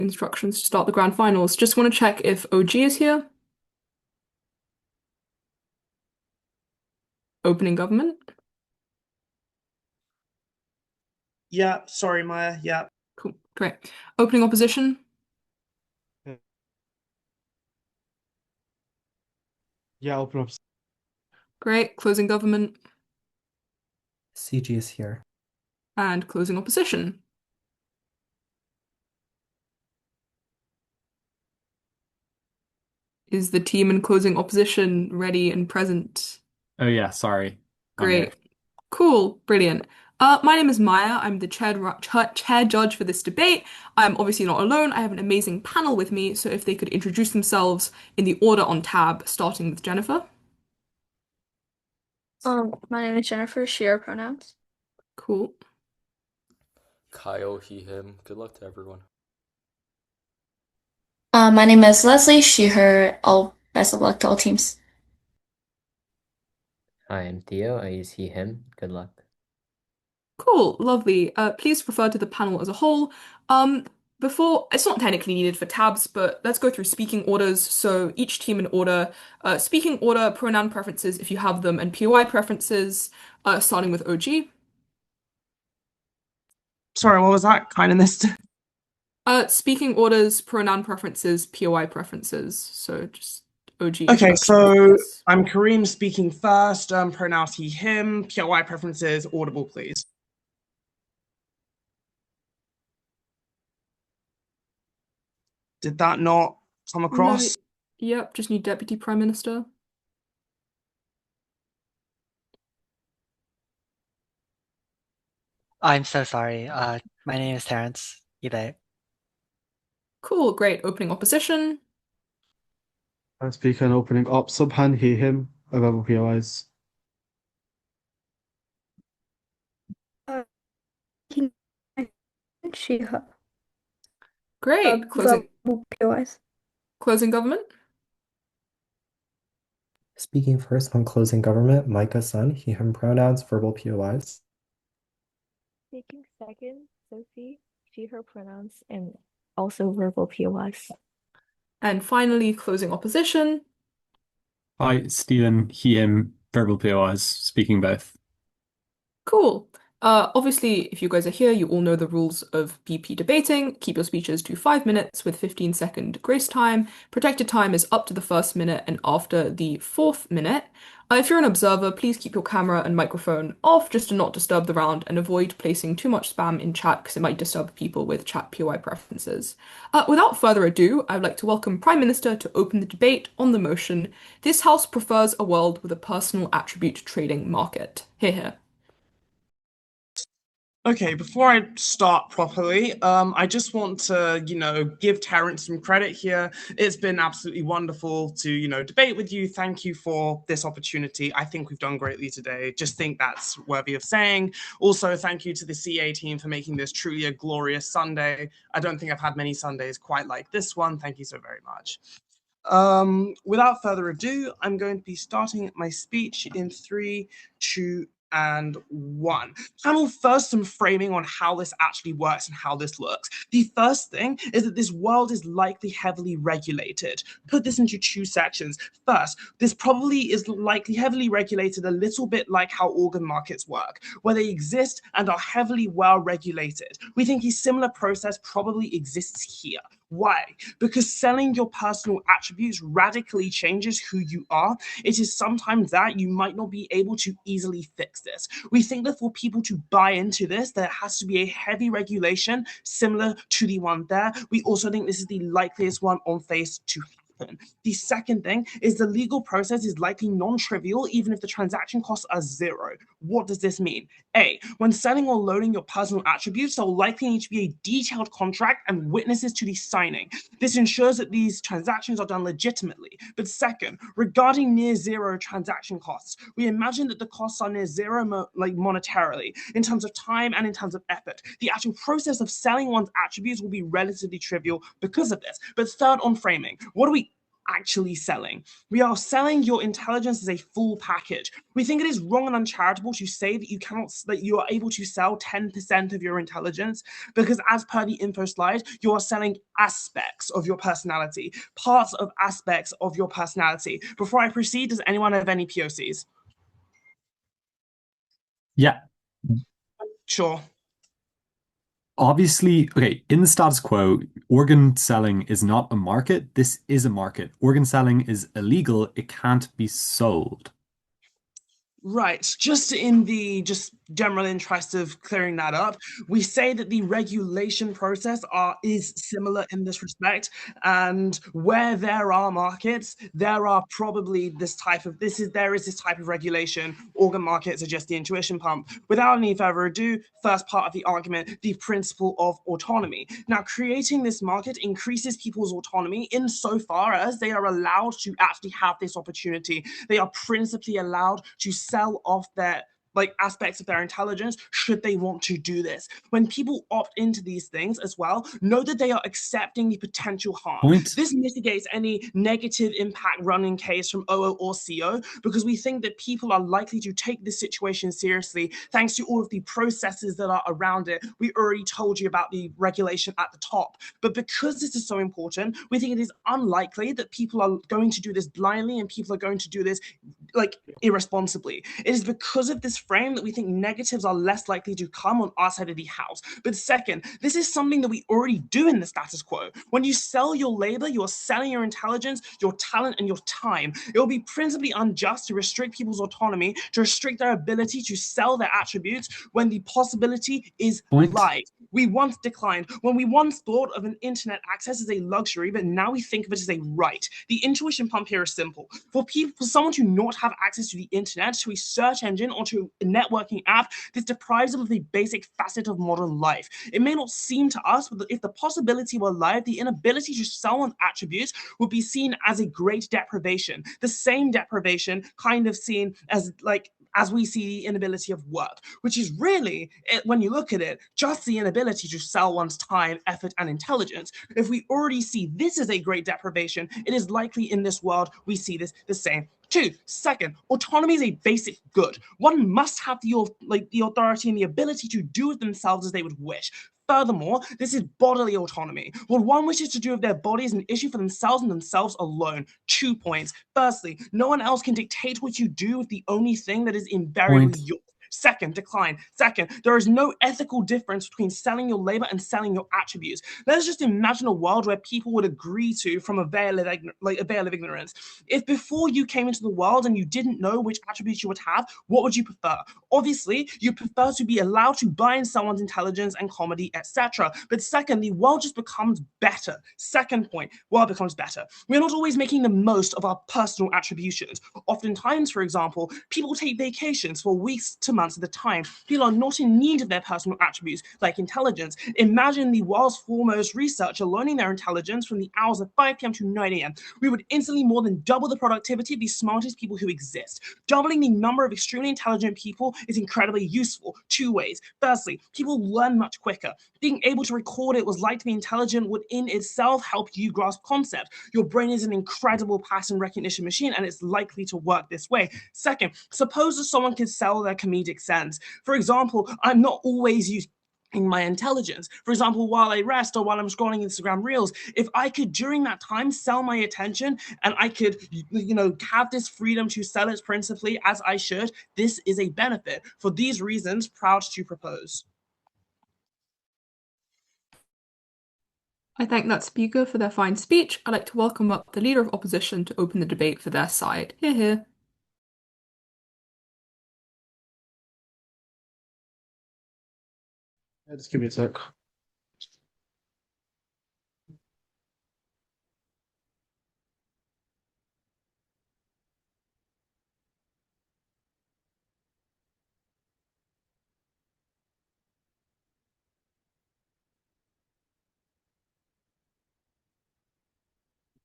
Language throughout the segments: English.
instructions to start the grand finals. Just want to check if OG is here. Opening government. Yeah, sorry, Maya. Yeah. Cool. Great. Opening opposition. Yeah, open up. Great. Closing government. CG is here. And closing opposition. Is the team in closing opposition ready and present? Oh yeah, sorry. I'm here. Great. Cool. Brilliant. My name is Maya. I'm the chair judge for this debate. I'm obviously not alone. I have an amazing panel with me, so if they could introduce themselves in the order on tab, starting with Jennifer. My name is Jennifer, she, her pronouns. Cool. Kyle, he, him. Good luck to everyone. My name is Leslie, she, her, all best of luck to all teams. Hi, I'm Theo. I use he, him. Good luck. Cool, lovely. Please refer to the panel as a whole. Before, it's not technically needed for tabs, but let's go through speaking orders. So each team in order, speaking order, pronoun preferences if you have them, and POI preferences, starting with OG. Sorry, what was that? Kind of missed. Speaking orders, pronoun preferences, POI preferences. So just OG Okay, introduction so first. I'm Kareem speaking first. Pronouns he, him. POI preferences, audible, please. Did that not come No, across? yep, just need Deputy Prime Minister. I'm so sorry. My name is Terrence. Ibe. Cool, great. Opening opposition. I speak an opening up. Subhan, he, him. Available POIs. She, her, Great. Closing POIs. closing government. Speaking first on closing government, Micah Sun, he, him pronouns, verbal POIs. Speaking second, Sophie, she, her pronouns, and also verbal POIs. And finally, closing opposition. Hi, Stephen, he, him, verbal POIs, speaking both. Cool. Obviously, if you guys are here, you all know the rules of BP debating. Keep your speeches to 5 minutes with 15-second grace time. Protected time is up to the first minute and after the fourth minute. If you're an observer, please keep your camera and microphone off just to not disturb the round and avoid placing too much spam in chat because it might disturb people with chat POI preferences. Without further ado, I'd like to welcome Prime Minister to open the debate on the motion. This House prefers a world with a personal attribute trading market. Hear, hear. Okay, before I start properly, I just want to, give Terrence some credit here. It's been absolutely wonderful to, debate with you. Thank you for this opportunity. I think we've done greatly today. Just think that's worthy of saying. Also, thank you to the CA team for making this truly a glorious Sunday. I don't think I've had many Sundays quite like this one. Thank you so very much. Without further ado, I'm going to be starting my speech in 3, 2, and 1. Panel, first some framing on how this actually works and how this looks. The first thing is that this world is likely heavily regulated. Put this into 2 sections. First, this probably is likely heavily regulated a little bit like how organ markets work, where they exist and are heavily well regulated. We think a similar process probably exists here. Why? Because selling your personal attributes radically changes who you are. It is sometimes that you might not be able to easily fix this. We think that for people to buy into this, there has to be a heavy regulation similar to the one there. We also think this is the likeliest one on face to happen. The second thing is the legal process is likely non-trivial even if the transaction costs are 0. What does this mean? A, when selling or loading your personal attributes, there will likely need to be a detailed contract and witnesses to the signing. This ensures that these transactions are done legitimately. But second, regarding near 0 transaction costs, we imagine that the costs are near 0 monetarily, in terms of time and in terms of effort. The actual process of selling one's attributes will be relatively trivial because of this. But third, on framing, what do we actually selling. We are selling your intelligence as a full package. We think it is wrong and uncharitable to say that you are able to sell 10% of your intelligence, because as per the info slide, you are selling aspects of your personality, parts of aspects of your personality. Before I proceed, does anyone have any POCs? Yeah. Sure. Obviously, okay, in the status quo, organ selling is not a market. This is a market. Organ selling is illegal. It can't be sold. Right. Just in the general interest of clearing that up, we say that the regulation process is similar in this respect, and where there are markets, there are probably this type of regulation. Organ markets are just the intuition pump. Without any further ado, first part of the argument, the principle of autonomy. Now, creating this market increases people's autonomy insofar as they are allowed to actually have this opportunity. They are principally allowed to sell off their aspects of their intelligence should they want to do this. When people opt into these things as well, know that they are accepting the potential harm. This mitigates any negative impact running case from OO or CO, because we think that people are likely to take this situation seriously thanks to all of the processes that are around it. We already told you about the regulation at the top, but because this is so important, we think it is unlikely that people are going to do this blindly and people are going to do this irresponsibly. It is because of this frame that we think negatives are less likely to come on our side of the house. But second, this is something that we already do in the status quo. When you sell your labor, you are selling your intelligence, your talent, and your time. It will be principally unjust to restrict people's autonomy, to restrict their ability to sell their attributes when the possibility is live. We once declined, when we once thought of an internet access as a luxury, but now we think of it as a right. The intuition pump here is simple. For someone to not have access to the internet, to a search engine, or to a networking app, this deprives them of the basic facet of modern life. It may not seem to us, but if the possibility were live, the inability to sell on attributes would be seen as a great deprivation. The same deprivation kind of seen as we see the inability of work, which is really, when you look at it, just the inability to sell one's time, effort, and intelligence. If we already see this as a great deprivation, it is likely in this world we see this the same. Second, autonomy is a basic good. One must have the authority and the ability to do with themselves as they would wish. Furthermore, this is bodily autonomy. What one wishes to do with their body is an issue for themselves and themselves alone. 2 points. Firstly, no one else can dictate what you do with the only thing that is invariably yours. Second, decline. Second, there is no ethical difference between selling your labor and selling your attributes. Let's just imagine a world where people would agree to from a veil of ignorance. If before you came into the world and you didn't know which attributes you would have, what would you prefer? Obviously, you prefer to be allowed to buy in someone's intelligence and comedy, etc. But second, the world just becomes better. Second point, world becomes better. We're not always making the most of our personal attributions. Oftentimes, for example, people take vacations for weeks to months at a time. People are not in need of their personal attributes like intelligence. Imagine the world's foremost researcher learning their intelligence from the hours of 5 p.m. to 9 a.m. We would instantly more than double the productivity of the smartest people who exist. Doubling the number of extremely intelligent people is incredibly useful. 2 ways. Firstly, people learn much quicker. Being able to record it was like to be intelligent would in itself help you grasp concept. Your brain is an incredible pattern recognition machine, and it's likely to work this way. Second, suppose that someone could sell their comedic sense. For example, I'm not always using my intelligence. For example, while I rest or while I'm scrolling Instagram Reels, if I could during that time sell my attention and I could, have this freedom to sell it principally as I should, this is a benefit. For these reasons, proud to propose. I thank that speaker for their fine speech. I'd like to welcome up the Leader of Opposition to open the debate for their side. Hear, hear. Just give me a sec.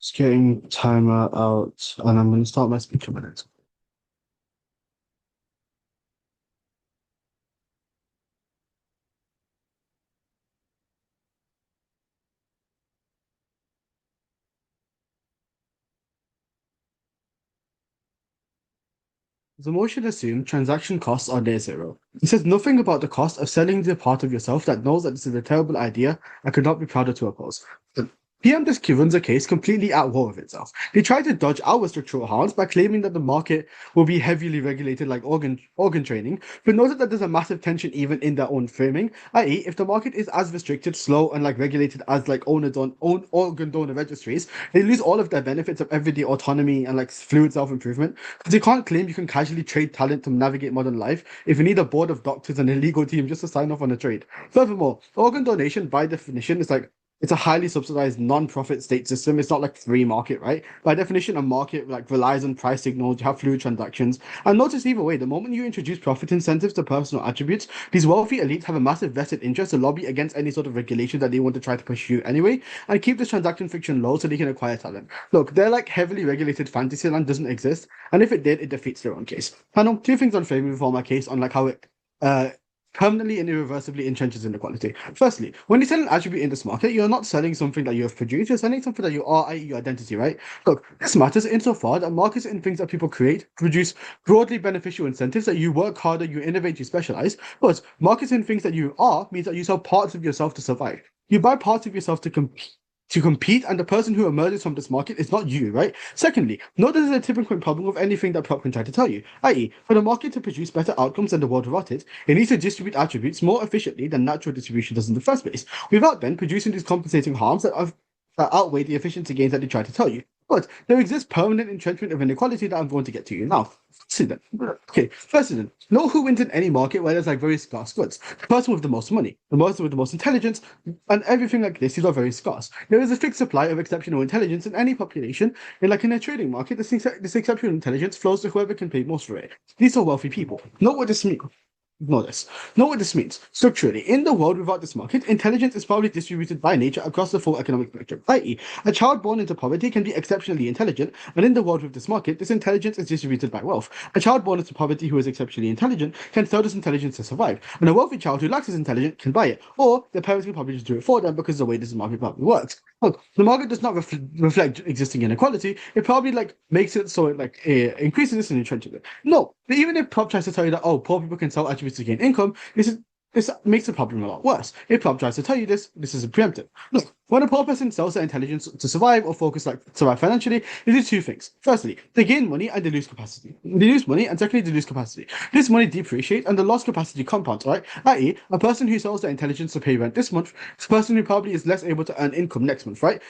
Just getting timer out, and I'm going to start my speech in a minute. The motion assumes transaction costs are near zero. It says nothing about the cost of selling the part of yourself that knows that this is a terrible idea and could not be prouder to oppose. PM just runs a case completely at war with itself. They try to dodge our structural harms by claiming that the market will be heavily regulated like organ trading, but noted that there's a massive tension even in their own framing, i.e. if the market is as restricted, slow, and like regulated as like organ donor registries, they lose all of their benefits of everyday autonomy and like fluid self-improvement, because you can't claim you can casually trade talent to navigate modern life if you need a board of doctors and a legal team just to sign off on a trade. Furthermore, organ donation by definition is like it's a highly subsidized non-profit state system. It's not like free market, right? By definition, a market like relies on price signals, you have fluid transactions. And notice either way, the moment you introduce profit incentives to personal attributes, these wealthy elites have a massive vested interest to lobby against any sort of regulation that they want to try to pursue anyway, and keep this transaction friction low so they can acquire talent. Look, they're like heavily regulated fantasy land doesn't exist, and if it did, it defeats their own case. I know two things on favor before my case on like how it permanently and irreversibly entrenches inequality. Firstly, when you sell an attribute in this market, you're not selling something that you have produced, you're selling something that you are, i.e. your identity, right? Look, this matters insofar that markets and things that people create produce broadly beneficial incentives that you work harder, you innovate, you specialize, but markets and things that you are means that you sell parts of yourself to survive. You buy parts of yourself to compete, and the person who emerges from this market is not you, right? Secondly, note that there's a tipping point problem with anything that prop can try to tell you, i.e., for the market to produce better outcomes than the world without it, it needs to distribute attributes more efficiently than natural distribution does in the first place, without then producing these compensating harms that outweigh the efficiency gains that they try to tell you. But there exists permanent entrenchment of inequality that I'm going to get to you now. Firstly then, know who wins in any market where there's like very scarce goods. The person with the most money, the person with the most intelligence, and everything like this, these are very scarce. There is a fixed supply of exceptional intelligence in any population, and like in a trading market, this exceptional intelligence flows to whoever can pay most for it. These are wealthy people. Know what this means. Ignore this. Know what this means. Structurally, in the world without this market, intelligence is probably distributed by nature across the full economic spectrum, i.e., a child born into poverty can be exceptionally intelligent, and in the world with this market, this intelligence is distributed by wealth. A child born into poverty who is exceptionally intelligent can sell this intelligence to survive, and a wealthy child who lacks this intelligence can buy it, or their parents can probably just do it for them because of the way this market probably works. Look, the market does not reflect existing inequality. It probably like makes it so it like increases this and entrenches it. No, but even if Prop tries to tell you that poor people can sell attributes to gain income, this makes the problem a lot worse. If Prop tries to tell you this is a preemptive. Look, when a poor person sells their intelligence to survive or survive financially, they do two things. Firstly, they gain money and they lose capacity. They lose money, and secondly, they lose capacity. This money depreciates and the lost capacity compounds, right? I.e., a person who sells their intelligence to pay rent this month is a person who probably is less able to earn income next month, right?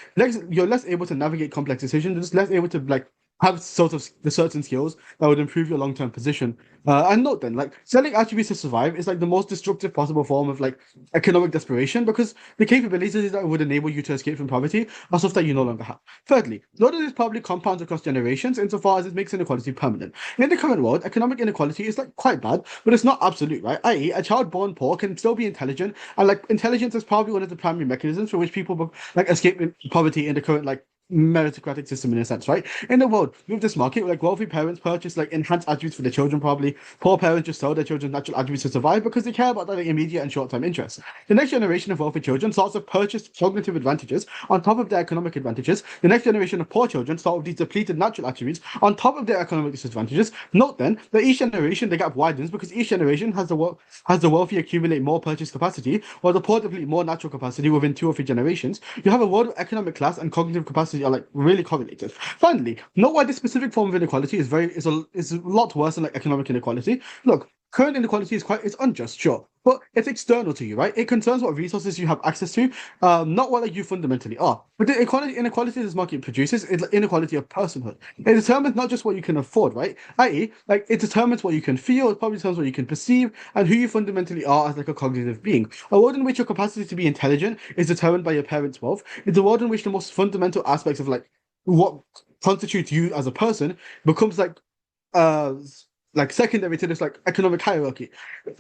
You're less able to navigate complex decisions, you're just less able to like have sort of the certain skills that would improve your long-term position. And note then, like selling attributes to survive is like the most destructive possible form of like economic desperation, because the capabilities that would enable you to escape from poverty are stuff that you no longer have. Thirdly, note that this probably compounds across generations insofar as it makes inequality permanent. In the current world, economic inequality is like quite bad, but it's not absolute, right? I.e., a child born poor can still be intelligent, and like intelligence is probably one of the primary mechanisms for which people like escape poverty in the current like meritocratic system in a sense, right? In the world with this market, like wealthy parents purchase like enhanced attributes for their children, probably poor parents just sell their children natural attributes to survive because they care about their like, immediate and short-term interests. The next generation of wealthy children starts to purchase cognitive advantages on top of their economic advantages. The next generation of poor children start with these depleted natural attributes on top of their economic disadvantages. Note then that each generation the gap widens because each generation has the wealthy accumulate more purchase capacity, while the poor deplete more natural capacity within 2 or 3 generations. You have a world where economic class and cognitive capacity are like really correlated. Finally, note why this specific form of inequality is a lot worse than like economic inequality. Look, current inequality is unjust, sure, but it's external to you, right? It concerns what resources you have access to, not what like you fundamentally are. But the inequality this market produces is like, inequality of personhood. It determines not just what you can afford, right? I.e., like it determines what you can feel, it probably determines what you can perceive, and who you fundamentally are as like a cognitive being. A world in which your capacity to be intelligent is determined by your parents' wealth is a world in which the most fundamental aspects of like what constitutes you as a person becomes like secondary to this like economic hierarchy.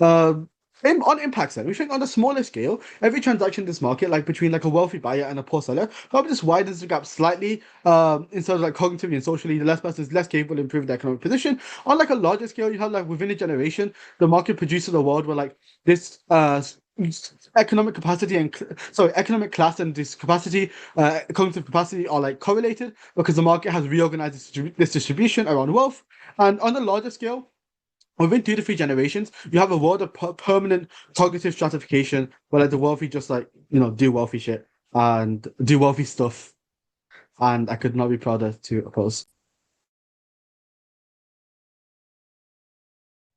On impact side, we think on a smaller scale, every transaction in this market, like between like a wealthy buyer and a poor seller, probably just widens the gap slightly. Instead of like cognitively and socially, the less person is less capable of improving their economic position. On like a larger scale, you have like within a generation, the market produces a world where like this economic capacity and economic class and this capacity, cognitive capacity are like correlated because the market has reorganized this distribution around wealth. And on a larger scale, within 2 to 3 generations, you have a world of permanent cognitive stratification where like the wealthy just like, do wealthy shit and do wealthy stuff. And I could not be prouder to oppose.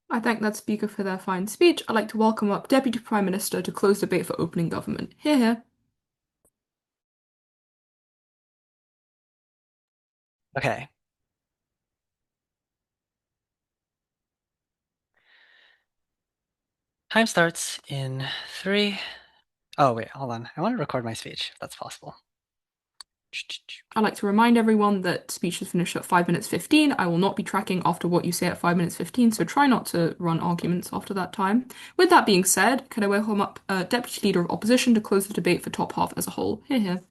I thank that speaker for their fine speech. I'd like to welcome up Deputy Prime Minister to close debate for opening government. Hear, hear. Okay. Time starts in 3. Oh, wait, hold on. I want to record my speech, if that's possible. I'd like to remind everyone that speeches finish at 5 minutes 15. I will not be tracking after what you say at 5 minutes 15, so try not to run arguments after that time. With that being said, could I welcome up Deputy Leader of Opposition to close the debate for top half as a whole? Hear, hear.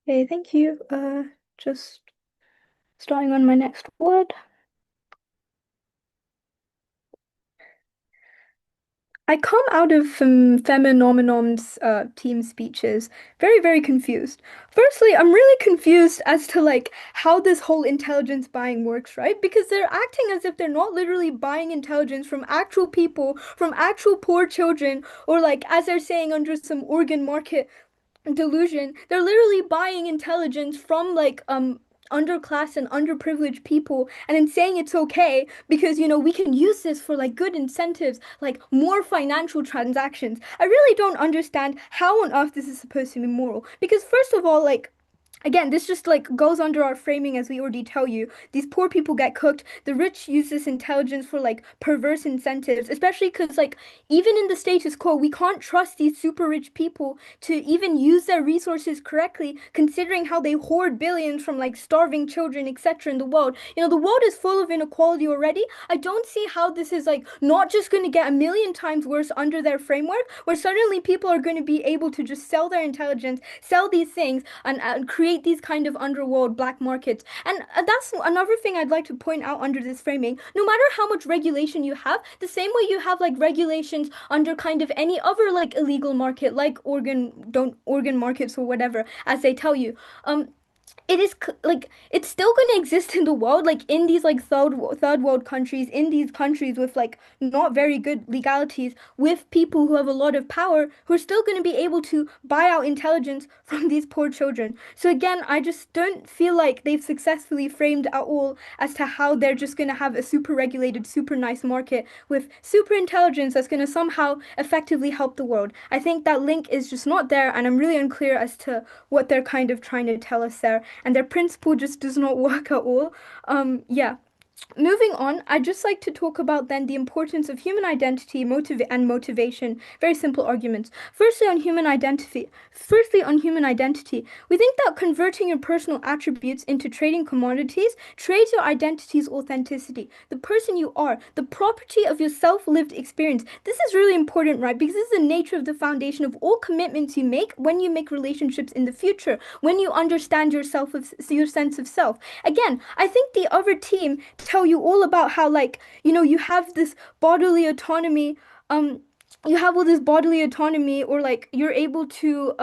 Okay, thank you. Just starting on my next word. I come out of Feminominum's team speeches very, very confused. Firstly, I'm really confused as to like how this whole intelligence buying works, right? Because they're acting as if they're not literally buying intelligence from actual people, from actual poor children, or like as they're saying under some organ market delusion, they're literally buying intelligence from like underclass and underprivileged people and then saying it's okay because we can use this for like good incentives, like more financial transactions. I really don't understand how on earth this is supposed to be moral, because first of all, like, again, this just like goes under our framing as we already tell you. These poor people get cooked. The rich use this intelligence for like perverse incentives, especially because like even in the status quo, we can't trust these super rich people to even use their resources correctly, considering how they hoard billions from like starving children, etc. in the world. The world is full of inequality already. I don't see how this is like not just going to get a million times worse under their framework, where suddenly people are going to be able to just sell their intelligence, sell these things, and create these kind of underworld black markets. And that's another thing I'd like to point out under this framing. No matter how much regulation you have, the same way you have like regulations under kind of any other like illegal market, like organ markets or whatever, as they tell you. It is like it's still going to exist in the world, like in these like third world countries, in these countries with like not very good legalities, with people who have a lot of power who are still going to be able to buy out intelligence from these poor children. So again, I just don't feel like they've successfully framed at all as to how they're just going to have a super regulated, super nice market with super intelligence that's going to somehow effectively help the world. I think that link is just not there, and I'm really unclear as to what they're kind of trying to tell us there, and their principle just does not work at all. Yeah. Moving on, I'd just like to talk about then the importance of human identity, and motivation. Very simple arguments. Firstly, on human identity, we think that converting your personal attributes into trading commodities trades your identity's authenticity, the person you are, the property of your self-lived experience. This is really important, right? Because this is the nature of the foundation of all commitments you make when you make relationships in the future, when you understand yourself, your sense of self. Again, I think the other team tell you all about how like you have this bodily autonomy, you have all this bodily autonomy, or like you're able to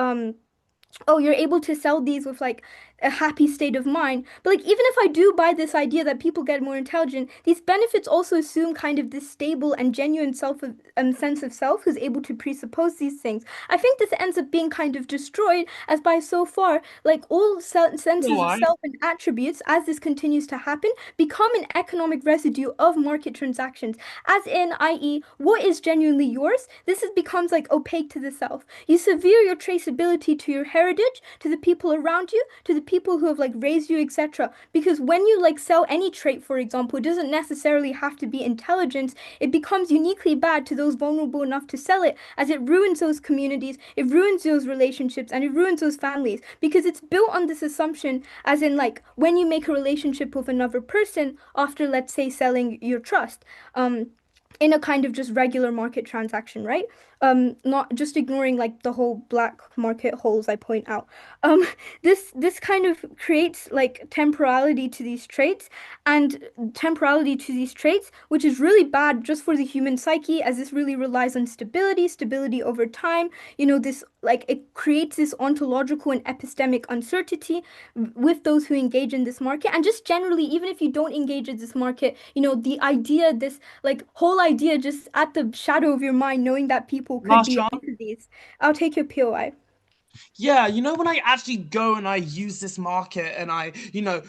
you're able to sell these with like a happy state of mind. But like even if I do buy this idea that people get more intelligent, these benefits also assume kind of this stable and genuine sense of self who's able to presuppose these things. I think this ends up being kind of destroyed as by so far like all senses of self and attributes, as this continues to happen, become an economic residue of market transactions. As in, i.e., what is genuinely yours? Becomes like opaque to the self. You sever your traceability to your heritage, to the people around you, to the people who have like raised you, etc. Because when you like sell any trait, for example, it doesn't necessarily have to be intelligence. It becomes uniquely bad to those vulnerable enough to sell it, as it ruins those communities, it ruins those relationships, and it ruins those families, because it's built on this assumption, as in like when you make a relationship with another person after, let's say, selling your trust, in a kind of just regular market transaction, right? not just ignoring like the whole black market holes I point out. Um, this kind of creates like temporality to these traits and temporality to these traits, which is really bad just for the human psyche, as this really relies on stability over time. This like it creates this ontological and epistemic uncertainty with those who engage in this market. And just generally, even if you don't engage in this market, the idea, this like whole idea just at the shadow of your mind, knowing that people could Last be chance. into these. I'll take your POI. Yeah, when I actually go and I use this market and I,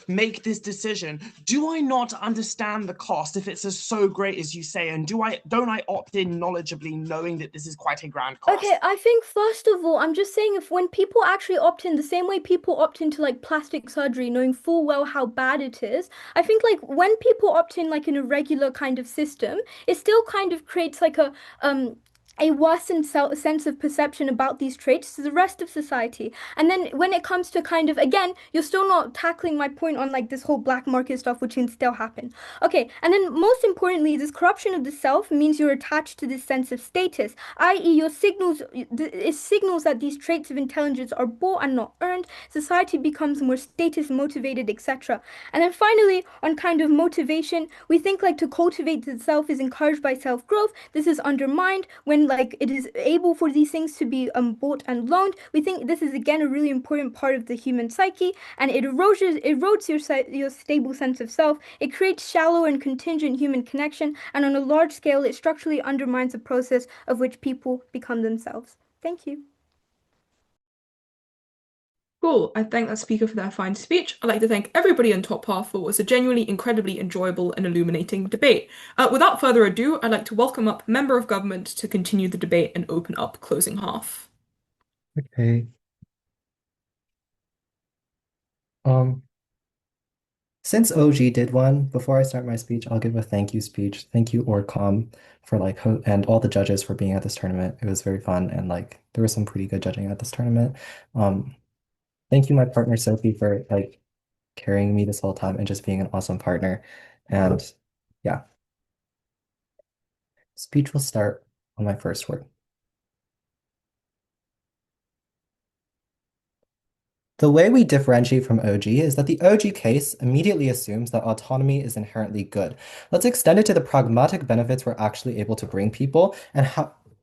make this decision, do I not understand the cost if it's so great as you say? And don't I opt in knowledgeably knowing that this is quite a grand cost? Okay, I think first of all, I'm just saying if when people actually opt in the same way people opt into like plastic surgery, knowing full well how bad it is, I think like when people opt in like in a regular kind of system, it still kind of creates like a worsened sense of perception about these traits to the rest of society. And then when it comes to kind of, again, you're still not tackling my point on like this whole black market stuff, which can still happen. Okay, and then most importantly, this corruption of the self means you're attached to this sense of status, i.e., it signals that these traits of intelligence are bought and not earned. Society becomes more status motivated, etc. And then finally, on kind of motivation, we think like to cultivate the self is encouraged by self growth. This is undermined when like it is able for these things to be bought and loaned. We think this is again a really important part of the human psyche, and it erodes your stable sense of self. It creates shallow and contingent human connection, and on a large scale, it structurally undermines the process of which people become themselves. Thank you. Cool. I thank that speaker for their fine speech. I'd like to thank everybody in top half for what was a genuinely incredibly enjoyable and illuminating debate. Without further ado, I'd like to welcome up Member of Government to continue the debate and open up closing half. Okay. Since OG did one, before I start my speech, I'll give a thank you speech. Thank you, Orcom, for like and all the judges for being at this tournament. It was very fun and like there was some pretty good judging at this tournament. Thank you, my partner Sophie, for like carrying me this whole time and just being an awesome partner. And yeah, speech will start on my first word. The way we differentiate from OG is that the OG case immediately assumes that autonomy is inherently good. Let's extend it to the pragmatic benefits we're actually able to bring people and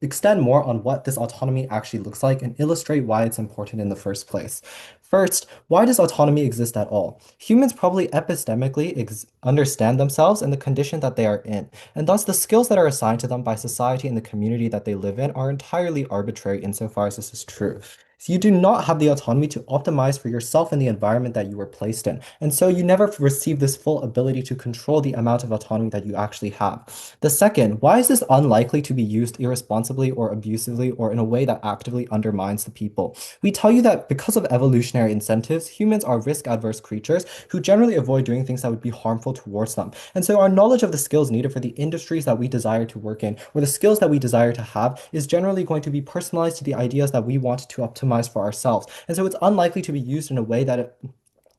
extend more on what this autonomy actually looks like and illustrate why it's important in the first place. First, why does autonomy exist at all? Humans probably epistemically understand themselves and the condition that they are in, and thus the skills that are assigned to them by society and the community that they live in are entirely arbitrary insofar as this is true. So you do not have the autonomy to optimize for yourself and the environment that you were placed in. And so you never receive this full ability to control the amount of autonomy that you actually have. The second, why is this unlikely to be used irresponsibly or abusively or in a way that actively undermines the people? We tell you that because of evolutionary incentives, humans are risk-averse creatures who generally avoid doing things that would be harmful towards them. And so our knowledge of the skills needed for the industries that we desire to work in or the skills that we desire to have is generally going to be personalized to the ideas that we want to optimize for ourselves. And so it's unlikely to be used in a way that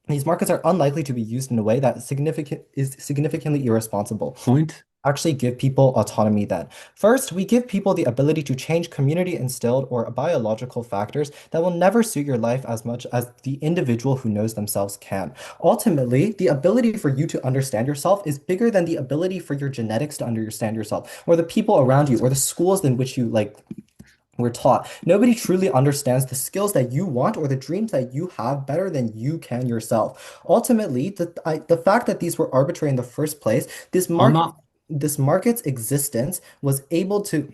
these markets are unlikely to be used in a way that is significantly irresponsible. Point. Actually give people autonomy then. First, we give people the ability to change community instilled or biological factors that will never suit your life as much as the individual who knows themselves can. Ultimately, the ability for you to understand yourself is bigger than the ability for your genetics to understand yourself, or the people around you, or the schools in which you we're taught. Nobody truly understands the skills that you want or the dreams that you have better than you can yourself. Ultimately, the fact that these were arbitrary in the first place, this market's existence was able to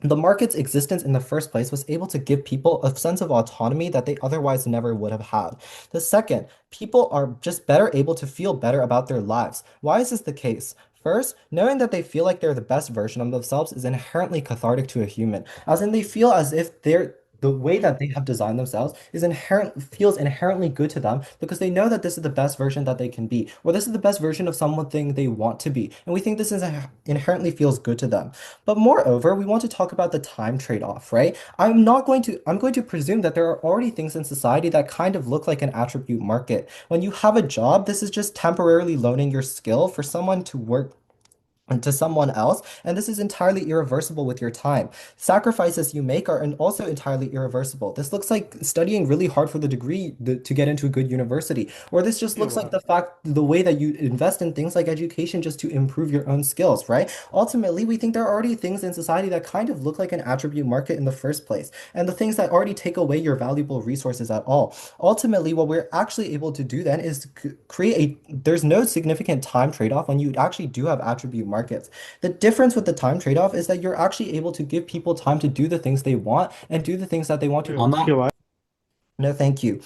the market's existence in the first place was able to give people a sense of autonomy that they otherwise never would have had. The second, people are just better able to feel better about their lives. Why is this the case? First, knowing that they feel like they're the best version of themselves is inherently cathartic to a human, as in they feel as if the way that they have designed themselves feels inherently good to them because they know that this is the best version that they can be, or this is the best version of something they want to be, and we think this inherently feels good to them. But moreover, we want to talk about the time trade-off, right? I'm going to presume that there are already things in society that kind of look like an attribute market. When you have a job, this is just temporarily loaning your skill for someone to work to someone else, and this is entirely irreversible with your time. Sacrifices you make are also entirely irreversible. This looks like studying really hard for the degree to get into a good university, or this just You're looks like right. the way that you invest in things like education just to improve your own skills, right? Ultimately, we think there are already things in society that kind of look like an attribute market in the first place, and the things that already take away your valuable resources at all. Ultimately, what we're actually able to do then is create there's no significant time trade-off when you actually do have attribute markets. The difference with the time trade-off is that you're actually able to give people time to do the things they want and do the things that they want to. On that, POI. No, thank you.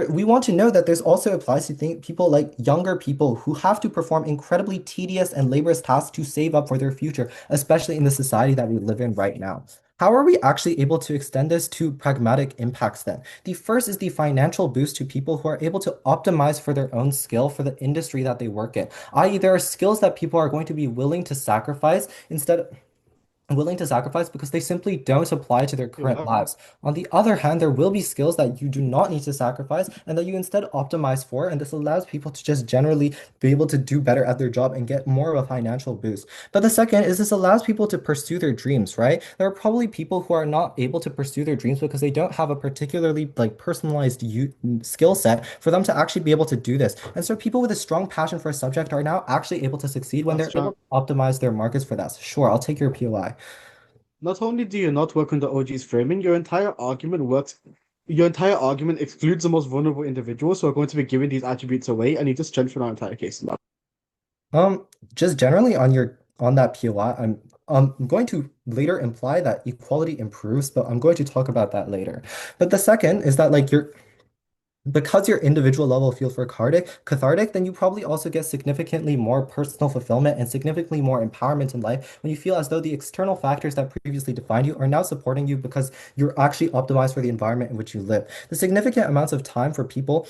We want to know that this also applies to people like younger people who have to perform incredibly tedious and laborious tasks to save up for their future, especially in the society that we live in right now. How are we actually able to extend this to pragmatic impacts then? The first is the financial boost to people who are able to optimize for their own skill for the industry that they work in, i.e., there are skills that people are going to be willing to sacrifice because they simply don't apply to their You're current right. lives. On the other hand, there will be skills that you do not need to sacrifice and that you instead optimize for, and this allows people to just generally be able to do better at their job and get more of a financial boost. But the second is this allows people to pursue their dreams, right? There are probably people who are not able to pursue their dreams because they don't have a particularly like personalized skill set for them to actually be able to do this. And so people with a strong passion for a subject are now actually able to succeed when That's they're able true. to optimize their markets for that. Sure, I'll take your POI. Not only do you not work on the OG's framing, your entire argument excludes the most vulnerable individuals who are going to be giving these attributes away, and you just strengthen our entire case. Um, just generally on that POI, I'm going to later imply that equality improves, but I'm going to talk about that later. But the second is that like because your individual level feels cathartic, then you probably also get significantly more personal fulfillment and significantly more empowerment in life when you feel as though the external factors that previously defined you are now supporting you because you're actually optimized for the environment in which you live. The significant amounts of time for people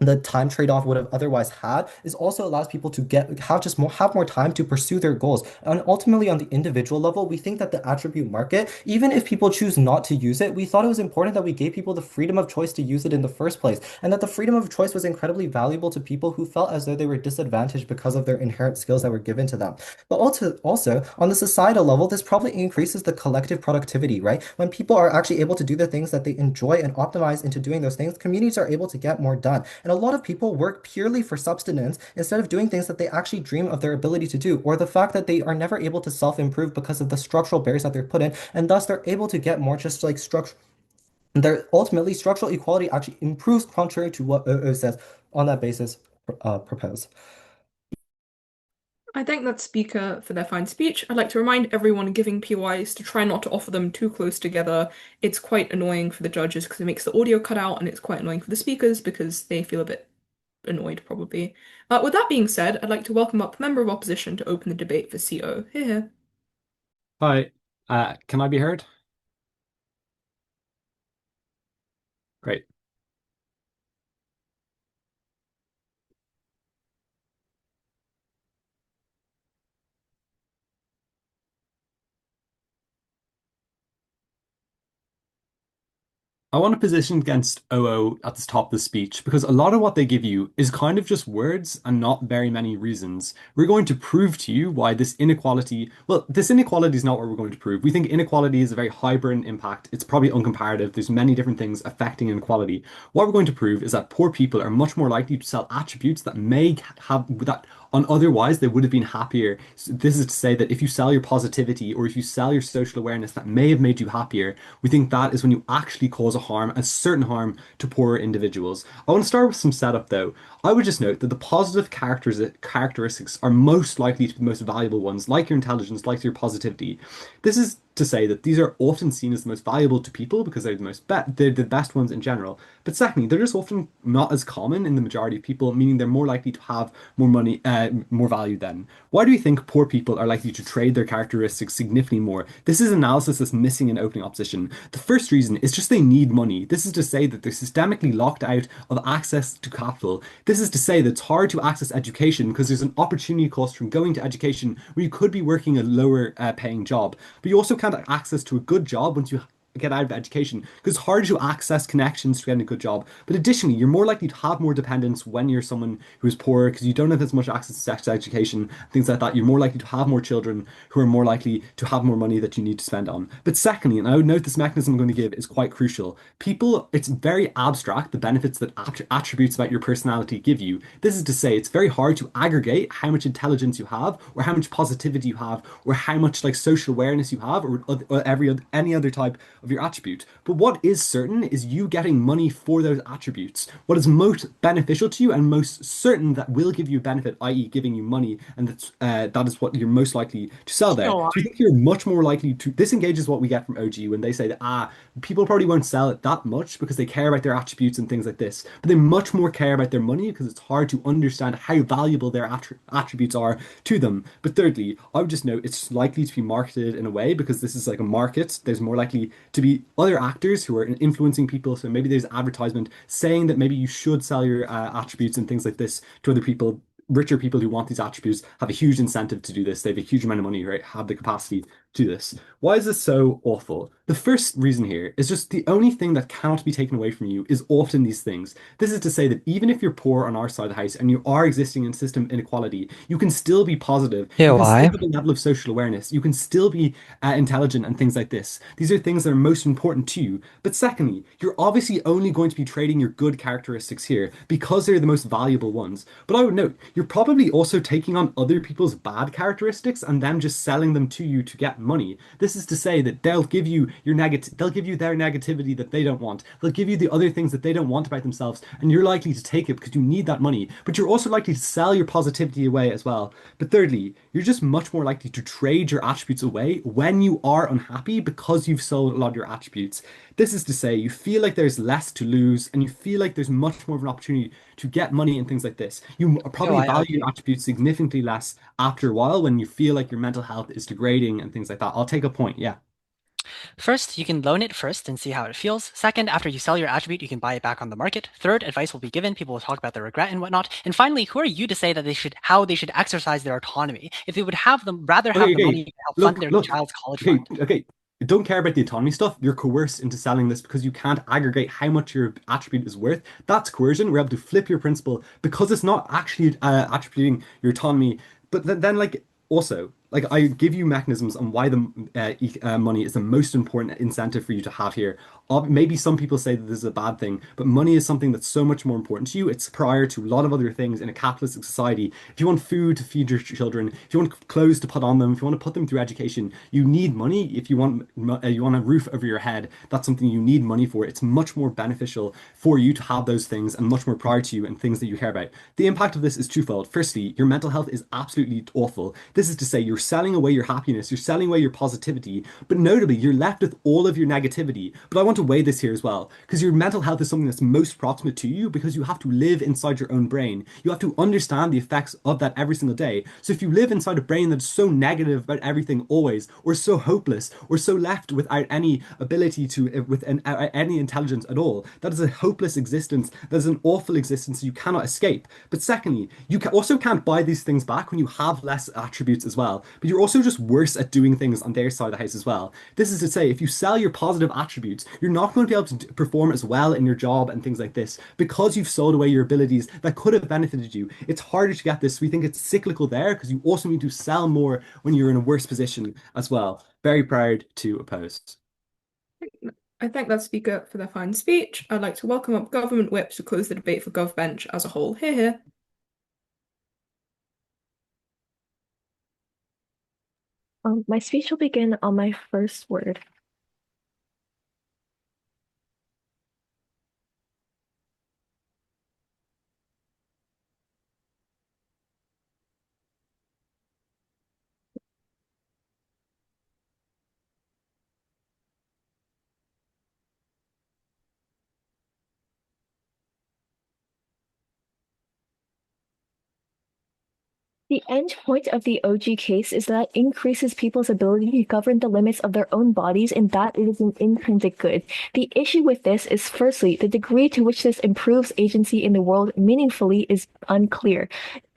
the time trade-off would have otherwise had is also allows people to have more time to pursue their goals. And ultimately on the individual level, we think that the attribute market, even if people choose not to use it, we thought it was important that we gave people the freedom of choice to use it in the first place, and that the freedom of choice was incredibly valuable to people who felt as though they were disadvantaged because of their inherent skills that were given to them. But also on the societal level, this probably increases the collective productivity, right? When people are actually able to do the things that they enjoy and optimize into doing those things, communities are able to get more done. And a lot of people work purely for subsistence instead of doing things that they actually dream of their ability to do, or the fact that they are never able to self-improve because of the structural barriers that they're put in, and thus they're able to get more just like structure. Their ultimately structural equality actually improves contrary to what OO says on that basis propose. I thank that speaker for their fine speech. I'd like to remind everyone giving POIs to try not to offer them too close together. It's quite annoying for the judges because it makes the audio cut out, and it's quite annoying for the speakers because they feel a bit annoyed, probably. With that being said, I'd like to welcome up Member of Opposition to open the debate for CO. Here. hi. Can I be heard? Great. I want to position against OO at the top of the speech because a lot of what they give you is kind of just words and not very many reasons. We're going to prove to you why this inequality, well, this inequality is not what we're going to prove. We think inequality is a very hybrid impact. It's probably uncomparative. There's many different things affecting inequality. What we're going to prove is that poor people are much more likely to sell attributes that may have that on otherwise they would have been happier. So this is to say that if you sell your positivity or if you sell your social awareness that may have made you happier, we think that is when you actually cause a certain harm to poorer individuals. I want to start with some setup though. I would just note that the positive characteristics are most likely to be the most valuable ones, like your intelligence, like your positivity. This is to say that these are often seen as the most valuable to people because they're the best ones in general. But secondly, they're just often not as common in the majority of people, meaning they're more likely to have more money, more value then. Why do you think poor people are likely to trade their characteristics significantly more? This is analysis that's missing in opening opposition. The first reason is just they need money. This is to say that they're systemically locked out of access to capital. This is to say that it's hard to access education because there's an opportunity cost from going to education where you could be working a lower paying job, but you also can't have access to a good job once you get out of education because it's harder to access connections to get a good job. But additionally, you're more likely to have more dependence when you're someone who's poor because you don't have as much access to sex education, things like that. You're more likely to have more children who are more likely to have more money that you need to spend on. But secondly, and I would note this mechanism I'm going to give is quite crucial. People, it's very abstract, the benefits that attributes about your personality give you. This is to say, it's very hard to aggregate how much intelligence you have, or how much positivity you have, or how much like social awareness you have, or any other type of your attribute. But what is certain is you getting money for those attributes. What is most beneficial to you and most certain that will give you a benefit, i.e., giving you money, and that is what you're most likely to sell there. So I think you're much more likely to. This engages what we get from OG when they say that people probably won't sell it that much because they care about their attributes and things like this, but they much more care about their money because it's hard to understand how valuable their attributes are to them. But thirdly, I would just note it's likely to be marketed in a way because this is like a market. There's more likely to be other actors who are influencing people. So maybe there's advertisement saying that maybe you should sell your attributes and things like this to other people. Richer people who want these attributes have a huge incentive to do this. They have a huge amount of money, right? Have the capacity to do this. Why is this so awful? The first reason here is just the only thing that cannot be taken away from you is often these things. This is to say that even if you're poor on our side of the house and you are existing in system inequality, you can still be positive. Yeah, you can why? still have a level of social awareness. You can still be intelligent and things like this. These are things that are most important to you. But secondly, you're obviously only going to be trading your good characteristics here because they're the most valuable ones. But I would note, you're probably also taking on other people's bad characteristics and them just selling them to you to get money. This is to say that they'll give you they'll give you their negativity that they don't want. They'll give you the other things that they don't want about themselves, and you're likely to take it because you need that money. But you're also likely to sell your positivity away as well. But thirdly, you're just much more likely to trade your attributes away when you are unhappy because you've sold a lot of your attributes. This is to say you feel like there's less to lose and you feel like there's much more of an opportunity to get money and things like this. You probably value your attributes significantly less after a while when you feel like your mental health is degrading and things like that. I'll take a point, yeah. First, you can loan it first and see how it feels. Second, after you sell your attribute, you can buy it back on the market. Third, advice will be given. People will talk about their regret and whatnot. And finally, who are you to say that how they should exercise their autonomy? If they would have them rather have the money to help fund their child's college fund. Okay. Don't care about the autonomy stuff. You're coerced into selling this because you can't aggregate how much your attribute is worth. That's coercion. We're able to flip your principle because it's not actually attributing your autonomy. But then like also, like I give you mechanisms on why the money is the most important incentive for you to have here. Maybe some people say that this is a bad thing, but money is something that's so much more important to you. It's prior to a lot of other things in a capitalistic society. If you want food to feed your children, if you want clothes to put on them, if you want to put them through education, you need money. If you want a roof over your head, that's something you need money for. It's much more beneficial for you to have those things and much more prior to you and things that you care about. The impact of this is twofold. Firstly, your mental health is absolutely awful. This is to say you're selling away your happiness, you're selling away your positivity, but notably you're left with all of your negativity. But I want to weigh this here as well, because your mental health is something that's most proximate to you because you have to live inside your own brain. You have to understand the effects of that every single day. So if you live inside a brain that's so negative about everything always, or so hopeless, or so left without any ability to, any intelligence at all, that is a hopeless existence. That is an awful existence you cannot escape. But secondly, you also can't buy these things back when you have less attributes as well. But you're also just worse at doing things on their side of the house as well. This is to say, if you sell your positive attributes, you're not going to be able to perform as well in your job and things like this because you've sold away your abilities that could have benefited you. It's harder to get this. We think it's cyclical there because you also need to sell more when you're in a worse position as well. Very proud to oppose. I thank that speaker for their fine speech. I'd like to welcome up Government Whip to close the debate for GovBench as a whole. Hear, hear. My speech will begin on my first word. The end point of the OG case is that it increases people's ability to govern the limits of their own bodies, and that it is an intrinsic good. The issue with this is, firstly, the degree to which this improves agency in the world meaningfully is unclear.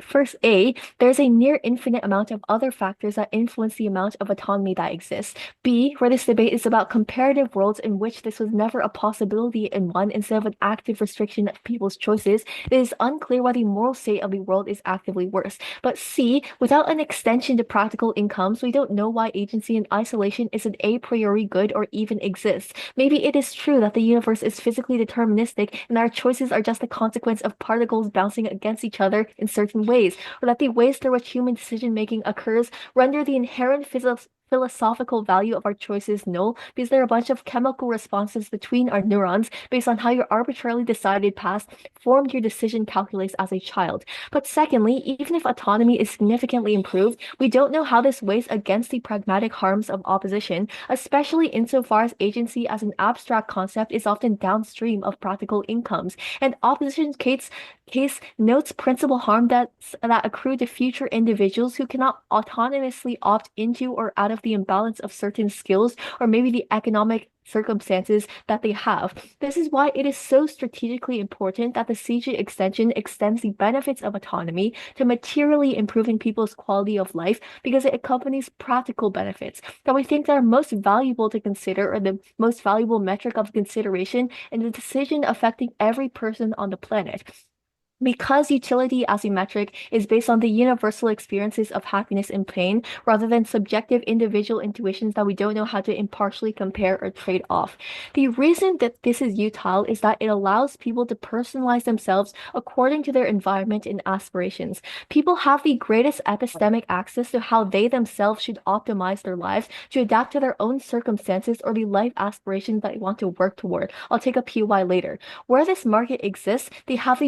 First, A, there's a near infinite amount of other factors that influence the amount of autonomy that exists. B, where this debate is about comparative worlds in which this was never a possibility in one instead of an active restriction of people's choices, it is unclear why the moral state of the world is actively worse. But C, without an extension to practical incomes, we don't know why agency in isolation is an a priori good or even exists. Maybe it is true that the universe is physically deterministic and our choices are just a consequence of particles bouncing against each other in certain ways, or that the ways through which human decision making occurs render the inherent philosophical value of our choices null because there are a bunch of chemical responses between our neurons based on how your arbitrarily decided past formed your decision calculus as a child. But secondly, even if autonomy is significantly improved, we don't know how this weighs against the pragmatic harms of opposition, especially insofar as agency as an abstract concept is often downstream of practical incomes. And opposition's case notes principal harm that accrue to future individuals who cannot autonomously opt into or out of the imbalance of certain skills or maybe the economic circumstances that they have. This is why it is so strategically important that the CG extension extends the benefits of autonomy to materially improving people's quality of life because it accompanies practical benefits that we think are most valuable to consider or the most valuable metric of consideration in the decision affecting every person on the planet. Because utility as a metric is based on the universal experiences of happiness and pain rather than subjective individual intuitions that we don't know how to impartially compare or trade off. The reason that this is utile is that it allows people to personalize themselves according to their environment and aspirations. People have the greatest epistemic access to how they themselves should optimize their lives to adapt to their own circumstances or the life aspirations that they want to work toward. I'll take a PY later. Where this market exists, they have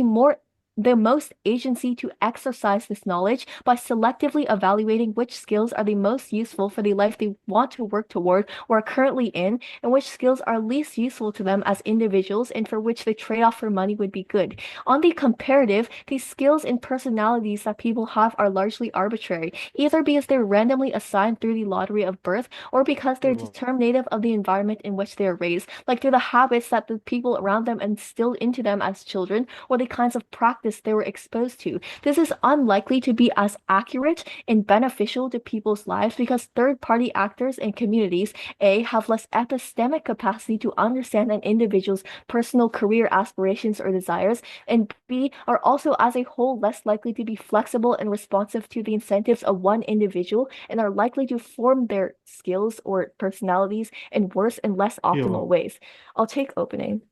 the most agency to exercise this knowledge by selectively evaluating which skills are the most useful for the life they want to work toward or are currently in, and which skills are least useful to them as individuals and for which the trade-off for money would be good. On the comparative, these skills and personalities that people have are largely arbitrary, either because they're randomly assigned through the lottery of birth or because they're determinative of the environment in which they are raised, like through the habits that the people around them instilled into them as children or the kinds of practice they were exposed to. This is unlikely to be as accurate and beneficial to people's lives because third-party actors and communities, A, have less epistemic capacity to understand an individual's personal career aspirations or desires, and B, are also as a whole less likely to be flexible and responsive to the incentives of one individual and are likely to form their skills or personalities in worse and less optimal ways. I'll take opening.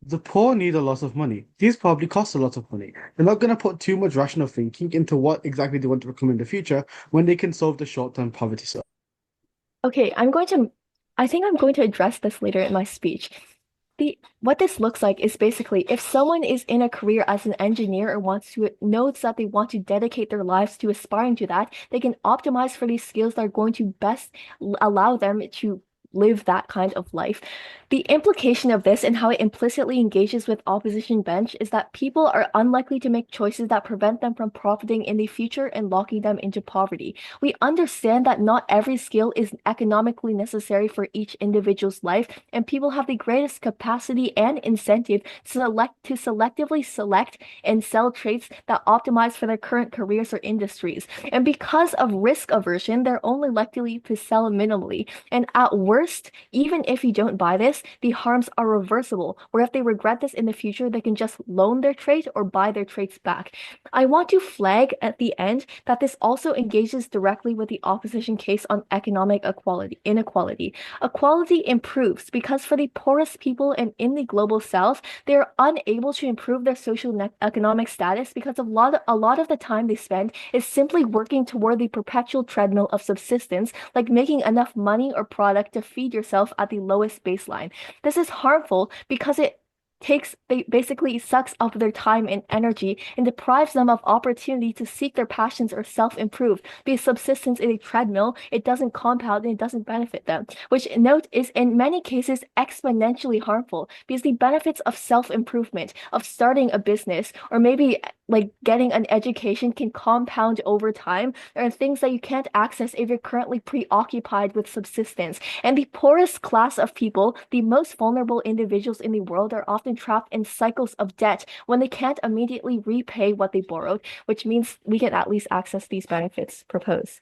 The poor need a lot of money. These probably cost a lot of money. They're not going to put too much rational thinking into what exactly they want to become in the future when they can solve the short-term poverty stuff. Okay, I think I'm going to address this later in my speech. What this looks like is basically if someone is in a career as an engineer or knows that they want to dedicate their lives to aspiring to that, they can optimize for these skills that are going to best allow them to live that kind of life. The implication of this and how it implicitly engages with opposition bench is that people are unlikely to make choices that prevent them from profiting in the future and locking them into poverty. We understand that not every skill is economically necessary for each individual's life, and people have the greatest capacity and incentive to selectively select and sell traits that optimize for their current careers or industries. And because of risk aversion, they're only likely to sell minimally. And at worst, even if you don't buy this, the harms are reversible, where if they regret this in the future, they can just loan their trait or buy their traits back. I want to flag at the end that this also engages directly with the opposition case on economic inequality. Equality improves because for the poorest people and in the global south, they are unable to improve their social economic status because a lot of the time they spend is simply working toward the perpetual treadmill of subsistence, like making enough money or product to feed yourself at the lowest baseline. This is harmful because it basically sucks up their time and energy and deprives them of opportunity to seek their passions or self-improve. Because subsistence is a treadmill, it doesn't compound and it doesn't benefit them, which note is in many cases exponentially harmful because the benefits of self-improvement, of starting a business, or maybe like getting an education can compound over time. There are things that you can't access if you're currently preoccupied with subsistence. And the poorest class of people, the most vulnerable individuals in the world, are often trapped in cycles of debt when they can't immediately repay what they borrowed, which means we can at least access these benefits proposed.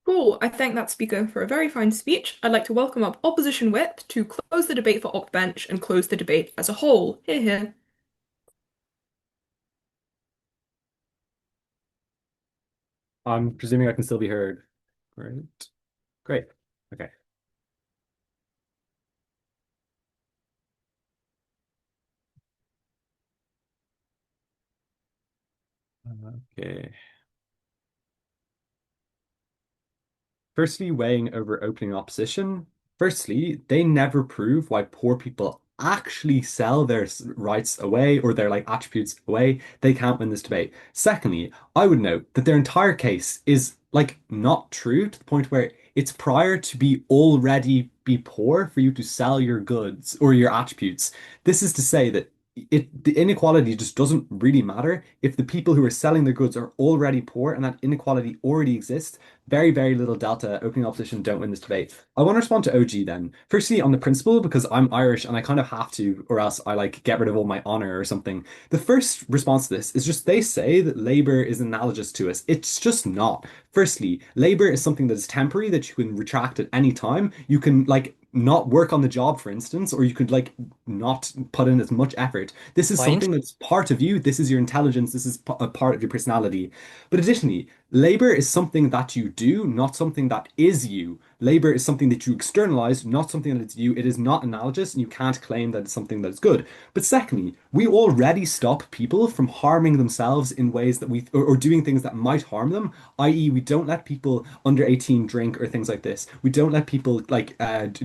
Cool. I thank that speaker for a very fine speech. I'd like to welcome up Opposition Whip to close the debate for Oct Bench and close the debate as a whole. Hear, hear. I'm presuming I can still be heard. Great. Great. Okay. Okay. Firstly, weighing over opening opposition. Firstly, they never prove why poor people actually sell their rights away or their like attributes away. They can't win this debate. Secondly, I would note that their entire case is like not true to the point where it's prior to be already be poor for you to sell your goods or your attributes. This is to say that the inequality just doesn't really matter if the people who are selling their goods are already poor and that inequality already exists. Very, very little delta. Opening opposition don't win this debate. I want to respond to OG then. Firstly, on the principle, because I'm Irish and I kind of have to, or else I like get rid of all my honor or something. The first response to this is just they say that labor is analogous to us. It's just not. Firstly, labor is something that is temporary that you can retract at any time. You can like not work on the job, for instance, or you could like not put in as much effort. This is Point. something that's part of you. This is your intelligence. This is a part of your personality. But additionally, labor is something that you do, not something that is you. Labor is something that you externalize, not something that is you. It is not analogous, and you can't claim that it's something that is good. But secondly, we already stop people from harming themselves in ways that or doing things that might harm them, i.e., we don't let people under 18 drink or things like this. We don't let people like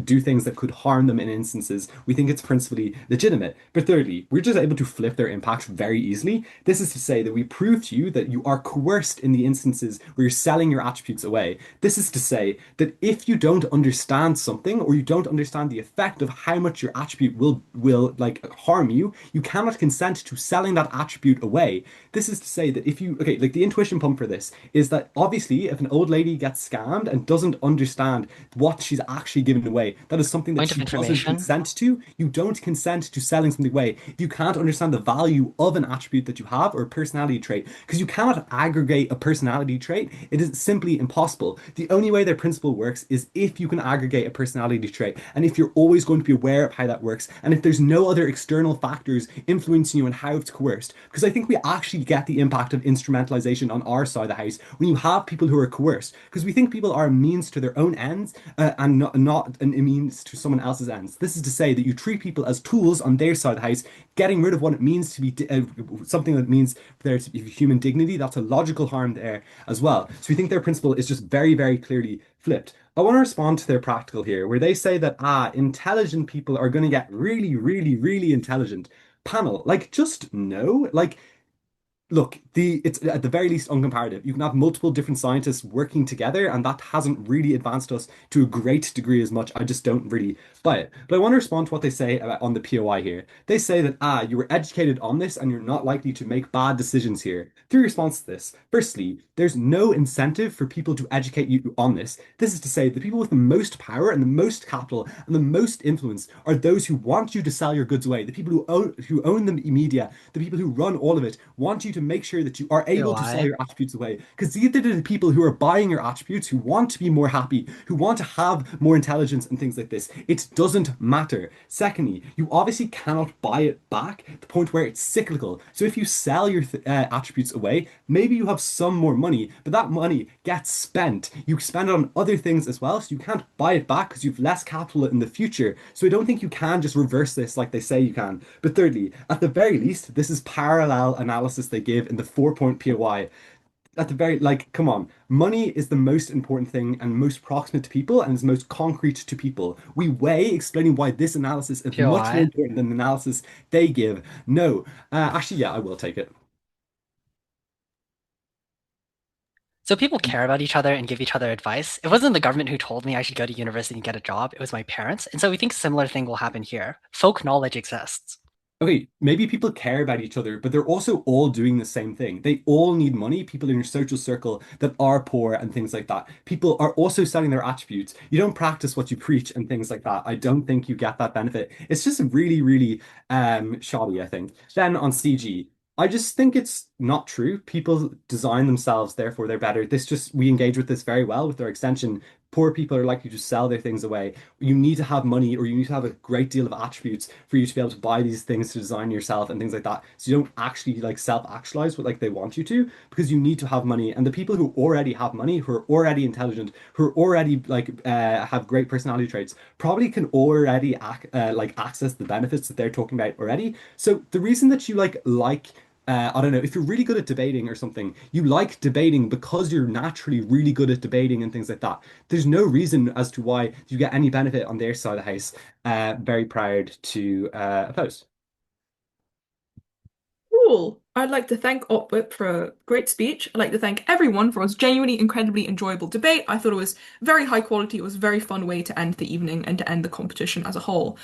do things that could harm them in instances. We think it's principally legitimate. But thirdly, we're just able to flip their impact very easily. This is to say that we prove to you that you are coerced in the instances where you're selling your attributes away. This is to say that if you don't understand something or you don't understand the effect of how much your attribute will like harm you, you cannot consent to selling that attribute away. This is to say that if you okay, like the intuition pump for this is that obviously if an old lady gets scammed and doesn't understand what she's actually giving away, that is something that Point of she doesn't information. consent to. You don't consent to selling something away. If you can't understand the value of an attribute that you have or a personality trait, because you cannot aggregate a personality trait, it is simply impossible. The only way their principle works is if you can aggregate a personality trait, and if you're always going to be aware of how that works, and if there's no other external factors influencing you and how it's coerced. Because I think we actually get the impact of instrumentalization on our side of the house when you have people who are coerced, because we think people are a means to their own ends and not a means to someone else's ends. This is to say that you treat people as tools on their side of the house, getting rid of what it means to be something that means there to be human dignity. That's a logical harm there as well. So we think their principle is just very, very clearly flipped. I want to respond to their practical here, where they say that intelligent people are going to get really, really, really intelligent. Panel, like just no, like look, it's at the very least uncomparative. You can have multiple different scientists working together, and that hasn't really advanced us to a great degree as much. I just don't really buy it. But I want to respond to what they say on the POI here. They say that you were educated on this and you're not likely to make bad decisions here. Three response to this. Firstly, there's no incentive for people to educate you on this. This is to say the people with the most power and the most capital and the most influence are those who want you to sell your goods away. The people who own the media, the people who run all of it, want you to make sure that you are able to sell POI. your attributes away. Because these are the people who are buying your attributes, who want to be more happy, who want to have more intelligence and things like this. It doesn't matter. Secondly, you obviously cannot buy it back to the point where it's cyclical. So if you sell your attributes away, maybe you have some more money, but that money gets spent. You spend it on other things as well, so you can't buy it back because you've less capital in the future. So I don't think you can just reverse this like they say you can. But thirdly, at the very least, this is parallel analysis they give in the 4-point POI. At the very, like, come on, money is the most important thing and most proximate to people and is most concrete to people. We weigh explaining why this analysis is much more POI. important than the analysis they give. No, actually, yeah, I will take it. So people care about each other and give each other advice. It wasn't the government who told me I should go to university and get a job. It was my parents. And so we think similar thing will happen here. Folk knowledge exists. Okay, maybe people care about each other, but they're also all doing the same thing. They all need money. People in your social circle that are poor and things like that. People are also selling their attributes. You don't practice what you preach and things like that. I don't think you get that benefit. It's just really, really shoddy, I think. Then on CG, I just think it's not true. People design themselves, therefore they're better. This just we engage with this very well with our extension. Poor people are likely to sell their things away. You need to have money or you need to have a great deal of attributes for you to be able to buy these things to design yourself and things like that. So you don't actually like self-actualize what like they want you to because you need to have money. And the people who already have money, who are already intelligent, who are already have great personality traits, probably can already access the benefits that they're talking about already. So the reason that you I don't know, if you're really good at debating or something, you like debating because you're naturally really good at debating and things like that. There's no reason as to why you get any benefit on their side of the house. Very proud to oppose. Cool. I'd like to thank Opwhip for a great speech. I'd like to thank everyone for a genuinely incredibly enjoyable debate. I thought it was very high quality. It was a very fun way to end the evening and to end the competition as a whole.